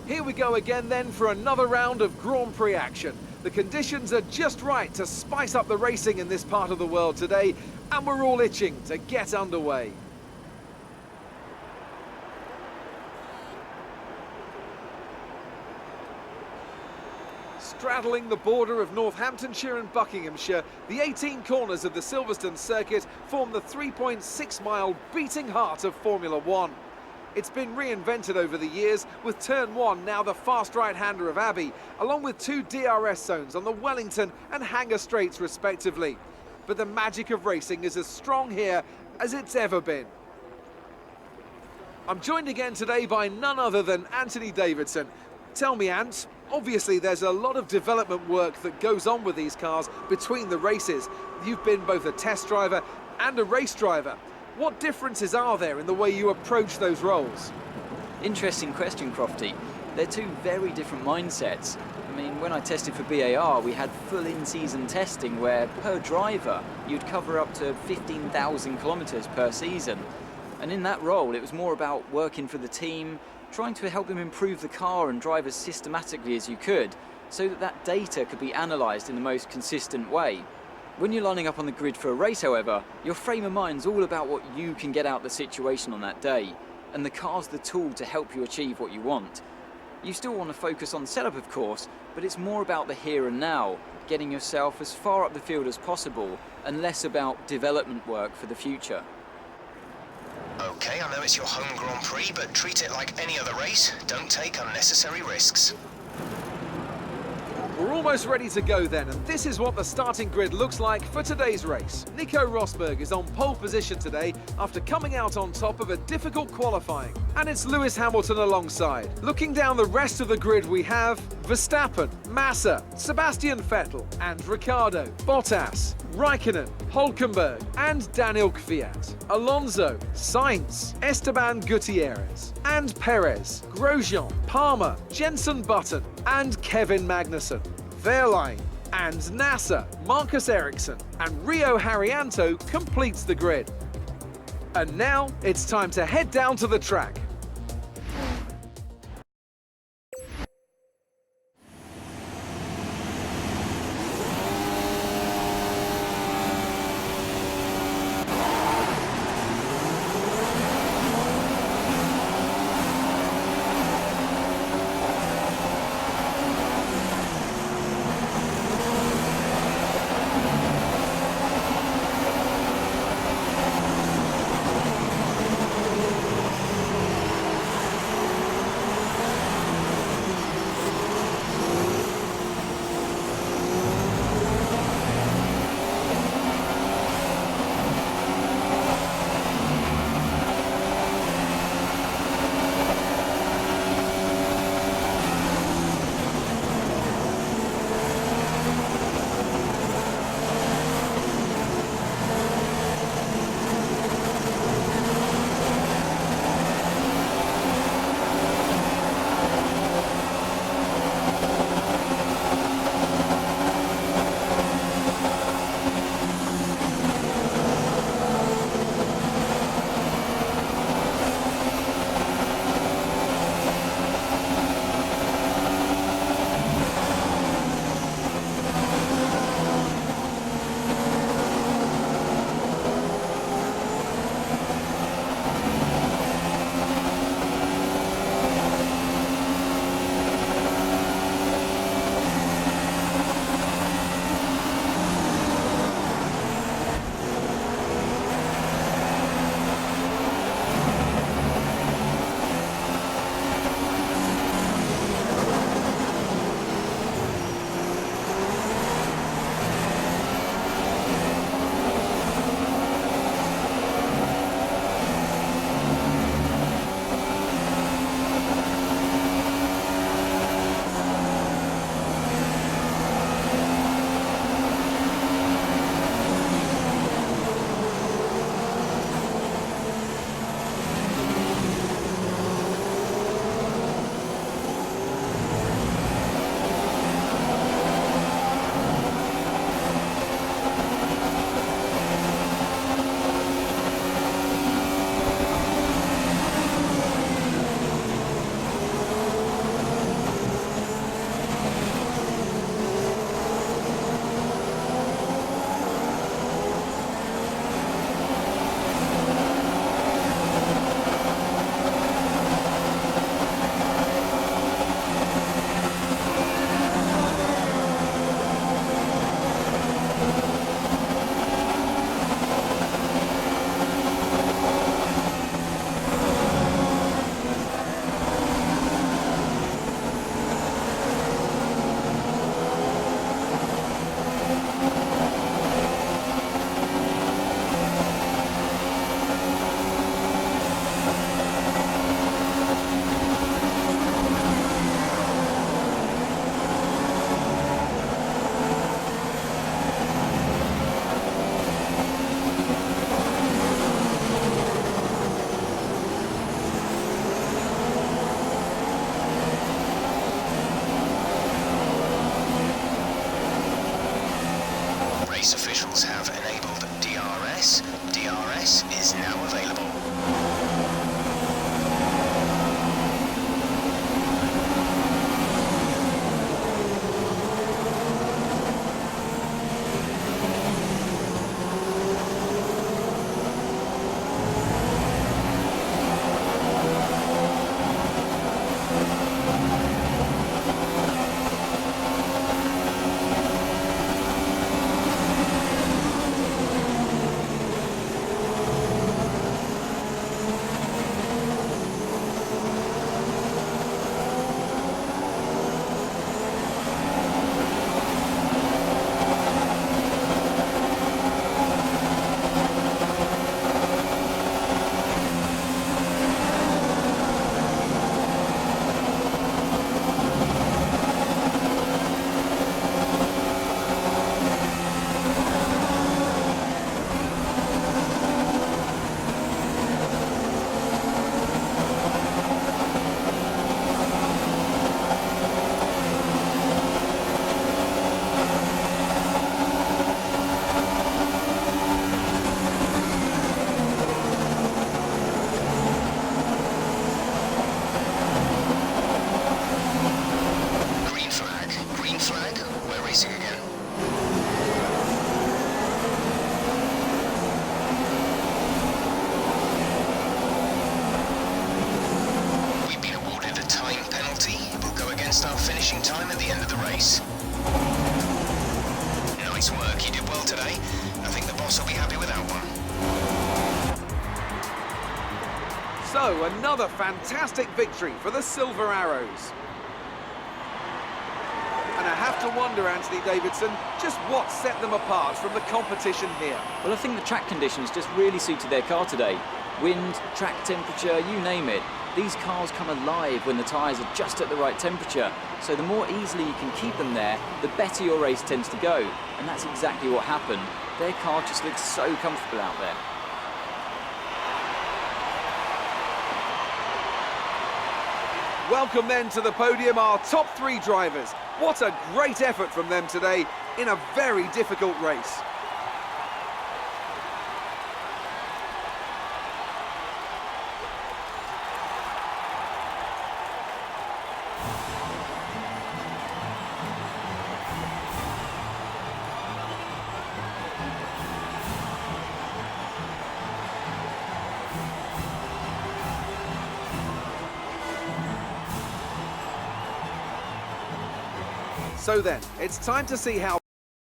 Here we go again then for another round of Grand Prix action. The conditions are just right to spice up the racing in this part of the world today, and we're all itching to get underway. Straddling the border of Northamptonshire and Buckinghamshire, the 18 corners of the Silverstone circuit form the 3.6-mile beating heart of Formula One. It's been reinvented over the years, with Turn 1 now the fast right-hander of Abbey, along with 2 DRS zones on the Wellington and Hanger Straights respectively. But the magic of racing is as strong here as it's ever been. I'm joined again today by none other than Anthony Davidson. Tell me, Ant, obviously there's a lot of development work that goes on with these cars between the races. You've been both a test driver and a race driver. What differences are there in the way you approach those roles? Interesting question, Crofty. They're two very different mindsets. I mean, when I tested for BAR, we had full in-season testing where, per driver, you'd cover up to 15,000 kilometers per season. And in that role, it was more about working for the team, trying to help them improve the car and drive as systematically as you could, so that that data could be analysed in the most consistent way. When you're lining up on the grid for a race, however, your frame of mind's all about what you can get out of the situation on that day, and the car's the tool to help you achieve what you want. You still want to focus on setup, of course, but it's more about the here and now, getting yourself as far up the field as possible, and less about development work for the future. Okay, I know it's your home Grand Prix, but treat it like any other race. Don't take unnecessary risks. We're almost ready to go then, and this is what the starting grid looks like for today's race. Nico Rosberg is on pole position today after coming out on top of a difficult qualifying. And it's Lewis Hamilton alongside. Looking down the rest of the grid, we have Verstappen, Massa, Sebastian Vettel and Ricciardo, Bottas, Raikkonen, Hülkenberg and Daniel Kvyat, Alonso, Sainz, Esteban Gutierrez and Perez, Grosjean, Palmer, Jenson Button and Kevin Magnussen, Wehrlein and Nasser, Marcus Ericsson and Rio Haryanto completes the grid. And now it's time to head down to the track. officials have enabled DRS. DRS is now available. Our finishing time at the end of the race. Nice work, you did well today. I think the boss will be happy with that one. So, another fantastic victory for the Silver Arrows. And I have to wonder, Anthony Davidson, just what set them apart from the competition here? Well, I think the track conditions just really suited their car today. Wind, track temperature, you name it. These cars come alive when the tyres are just at the right temperature, so the more easily you can keep them there, the better your race tends to go. And that's exactly what happened. Their car just looks so comfortable out there. Welcome then to the podium, our top three drivers. What a great effort from them today in a very difficult race. So then, it's time to see how